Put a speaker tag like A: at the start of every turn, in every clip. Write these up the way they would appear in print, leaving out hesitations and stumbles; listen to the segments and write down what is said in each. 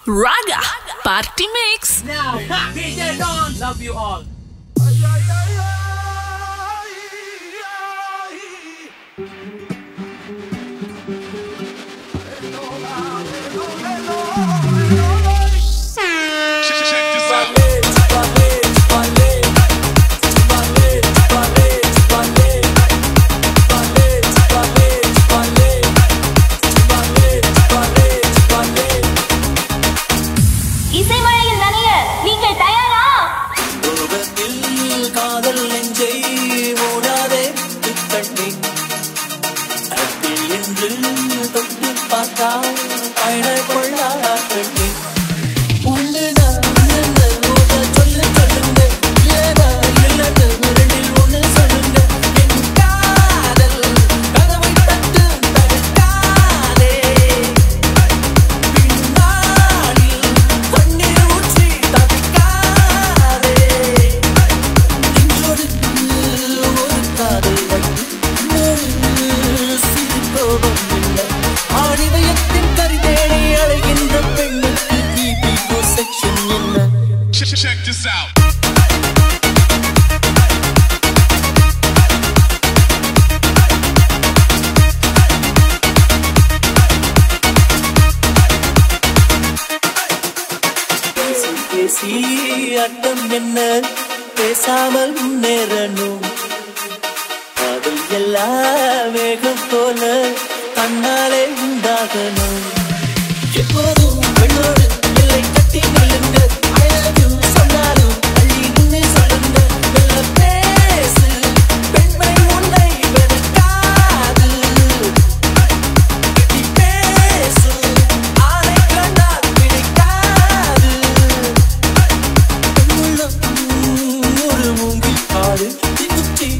A: Raga Party Mix.
B: Now, DJ Don, love you all.
C: Check this out.
D: பேசி அட்டம் என்ன பேசாமல் முன்னேறணும் அதில் எல்லா வேகம் போல தன்னாலே உண்டாகணும் எப்போதும் பெண்ணோடு இல்லை கட்டி நில்லுங்க சொன்னாலும் அள்ளி நின்று சொல்லுங்க மெல்ல பேசு பெண்மை உன்னை வெறுக்காது கட்டி பேசு ஆளை கண்டால் பிடிக்காது ஒரு மூங்கி பாரு திகுச்சி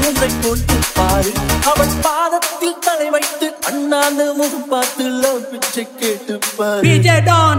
D: ஒன்றை போட்டு பாரு அவன் பாதத்தில் தலை வைத்து அண்ணாந்து முகம் பார்த்து லவ் பிச்சை கேட்டு பாரு
B: DJ Don.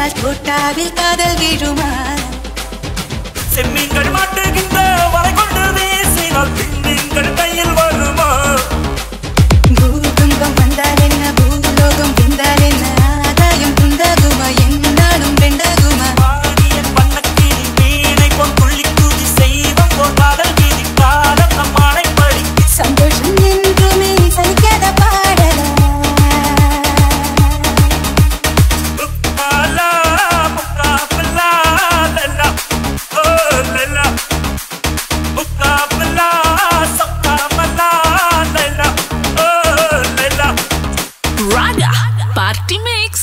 E: விட்டால் தோட்டாவில் காதல் வீழுமா
D: செம்மீன்கள் மாட்டுகின்ற வரை கொண்டு வீசினால் பின்னீங்கள் கையில் வருமா
E: பூகம்பம் வந்தால் என்ன பூலோகம் விந்தால் என்ன ஆதாயம் துண்டாகுமா என்னாலும் ரெண்டாகுமா
D: பாடியன் பண்ணக்கிளி வீணை போல் துள்ளி தூதி செய்வம் போல் காதல் வீதி காலம் நம்மானை படி
E: சந்தோஷம் என்றுமே சலிக்காத பாடலா
D: முக்காலா முக்காபலா லல்லா ஓ லல்லா முக்காபலா சக்காமலா லல்லா ஓ லல்லா
A: Raga Party Mix.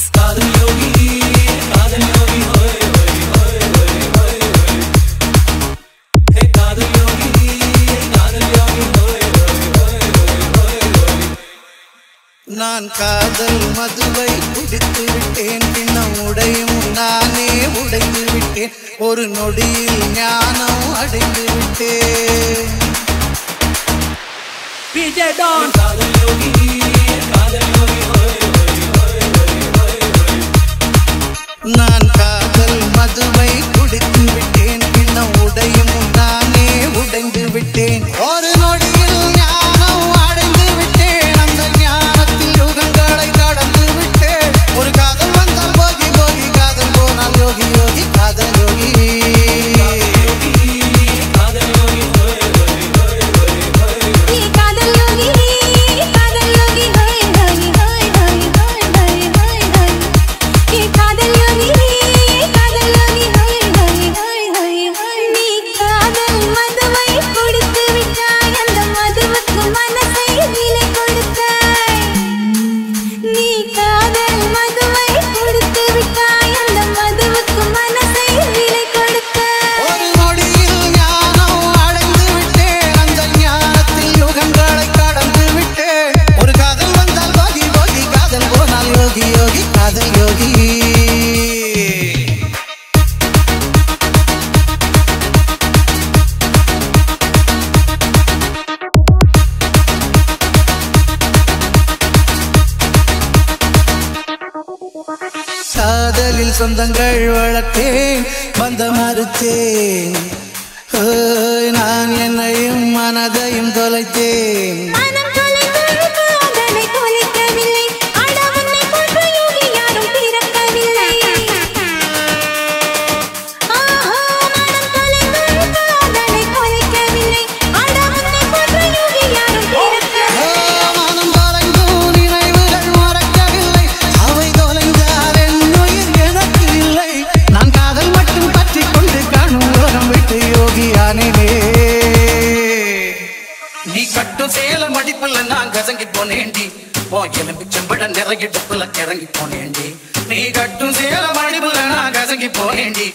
F: நான் காதல் மதுவை குடித்து விட்டேன் பின்னம் உடையும் நானே உடைந்து விட்டேன் ஒரு நொடியில் ஞானம் அடைந்து விட்டேன்
B: DJ Don.
F: நான் காதல் மதுவை குடித்து விட்டேன் பின்னம் உடையும் நானே உடைந்து விட்டேன் ஒரு நொடியில் ஞானம் அடைந்து விட்டேன் அந்த ஞானத்தில் யுகங்களை கடந்து விட்டேன் ஒரு காதல் வந்தால் போகி போகி காதல் போனால் யோகி யோகி காதல் யோகி
E: நீ காதல் யோகி ஹோய் ஹோய் ஹோய் ஹோய் ஹோய் ஹோய் ஹோய் ஹோய் நீ காதல் யோகி ஹோய் ஹோய் ஹோய் ஹோய் ஹோய் நீ காதல் மதுவை குடித்து விட்டாய் அந்த மதுவுக்கு மனசை விலை கொடுத்தாய் நீ காதல் மதுவை குடித்து விட்டாய் அந்த மதுவுக்கு மனசை விலை கொடுத்தாய்
F: ஒரு நொடியில் ஞானம் அடைந்து விட்டேன் அந்த ஞானத்தில் யுகங்களை கடந்து விட்டேன் ஒரு காதல் வந்தால் போகி போகி காதல் போனால் யோகி யோகி காதல் யோகி காதலில் சொந்தங்கள் வளர்த்தேன் வந்த மறுத்தேன் ஓய், நான் என்னையும் மனதையும் தொலைத்தேன்
E: மனம் தொலைந்தது காதலை தொலைக்கவில்லை அட உன்னை போன்ற யோகி யாரும் பிறக்கவில்லை ஆஹா மனம் தொலைந்தது காதலை தொலைக்கவில்லை அட உன்னை போன்ற யோகி யாரும் பிறக்கவில்லை
F: மனம் தொலைந்தும் நினைவுகள் மறக்கவில்லை அவை தொலைந்தால் என் உயிர் எனக்கு இல்லை நான் காதல் மட்டும் பற்றி கொண்டு காணும் உலகம் விட்டு யோகியானே நீ கட்டும் சேலம் அடிப்புல நான் கசங்கி போனேண்டி எலும்பு செம்பட நிறையிடுப்புல கிறங்கி போனேண்டி நீ கட்டும் சேலம் அடிப்புல நான் கசங்கி போனேண்டி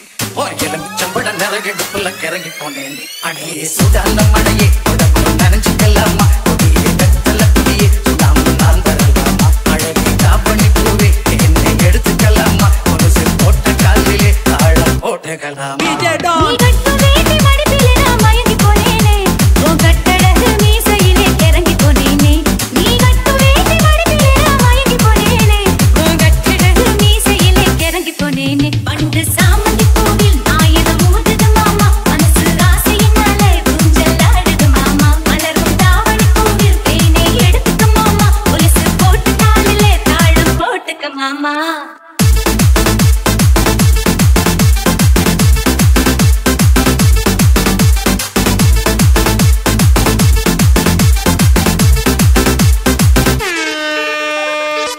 F: எலும்பு செம்பட நிறையிடுப்புல கிறங்கி போனேண்டி அடியே சுதான மழையே உடம்பு நனைஞ்சுக்கலாமா கொடியே வெத்தல குடியே சுதாம நான் தரலாமா அழகி காப்பணி பூவே என்னை எடுத்துக்கலாமா கொலுசு போட்ட காலிலே தாழம் போட்டுக்கலாமா
B: DJ
E: நீ
B: Don.
E: கட்டு வேட்டி மடிப்பிலே நான் மயங்கி போனேனே உன் கட்டழகு மீசையிலே கிறங்கி போனேனே நீ கட்டு வேட்டி மடிப்பிலே நான் மயங்கி போனேனே உன் கட்டழகு மீசையிலே கிறங்கி போனேனே பண்டு சாமந்தி பூவில் ஆயிரம் ஊதுது மாமா மனசு ஆசையினாலே ஊஞ்சலாடுது மாமா மலரும் தாவணி பூவில் தேனை எடுத்துக்க மாமா கொலுசு போட்டு காலிலே தாழம் போட்டுக்க மாமா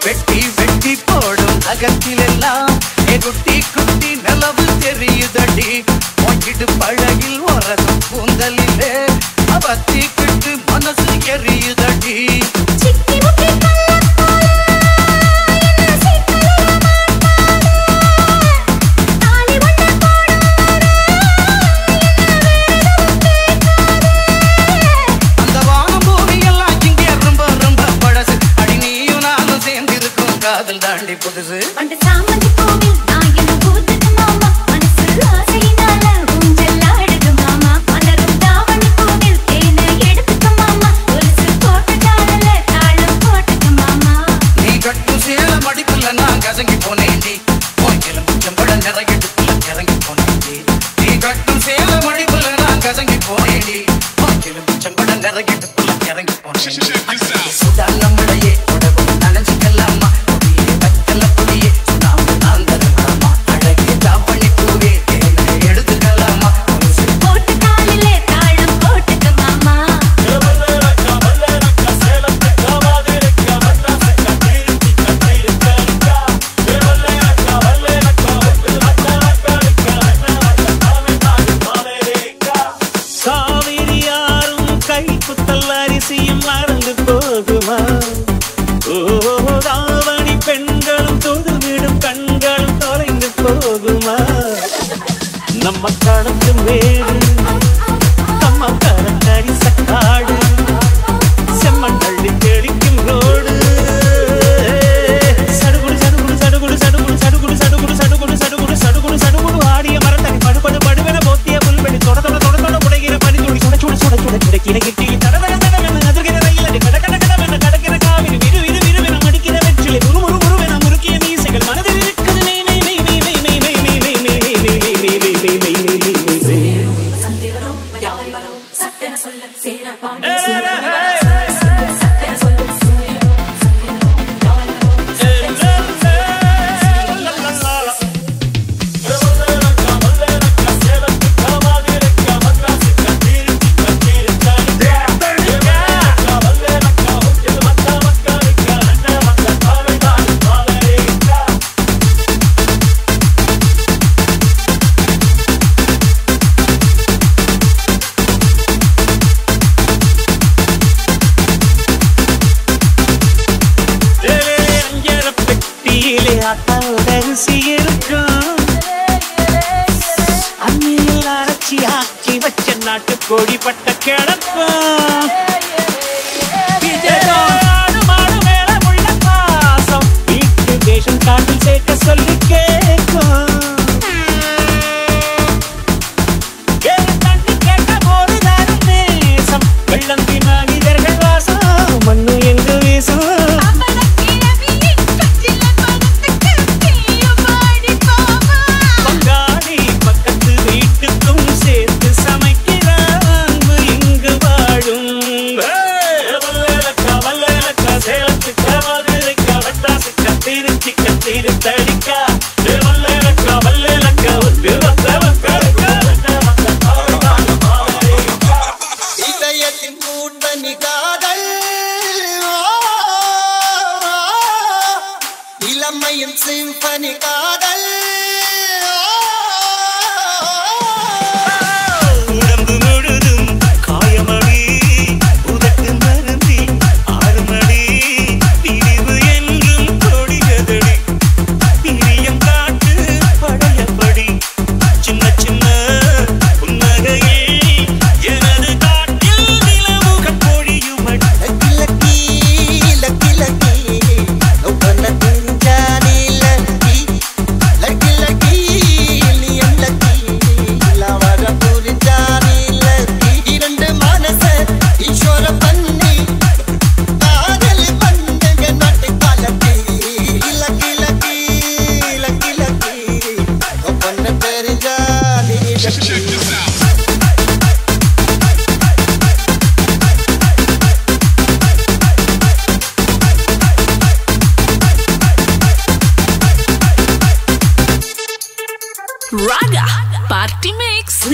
F: வெட்டி வெட்டி போடும் அகத்திலெல்லாம் குட்டி குட்டி நிலவு தெரியுதடி வாங்கிட்டு பழகில் வரதும் கூந்தலிலே அவத்தி கிட்டு மனசு எரியுதடி
E: சிக்கி முக்கி கள்ளப்போல என்ன சிக்கலில மாட்டாளே தாலி ஒண்ணு போடாதே என்ன வேணும் கேட்காதே
F: அந்த வானம் பூமி எல்லாம் இங்கே ரொம்ப ரொம்ப பழசு அடி நீயும் நானும் சேர்ந்திருக்கும் காதல் தாண்டி புதுசு
E: பண்டு சாமந்தி பூவில் ஆயிரம் ஊதுது மாமா மனசு ஆசையினால ஊஞ்சலாடுது மாமா மலரும் தாவணி பூவில் தேனை எடுத்துக்க மாமா கொலுசு போட்டு காலிலே தாளம் போட்டுக்க மாமா
F: நீ கட்டும் சேலம் அடிப்புல நான் கசங்கி போனேண்டி எலும்பு செம்பட
A: Raga Party Mix.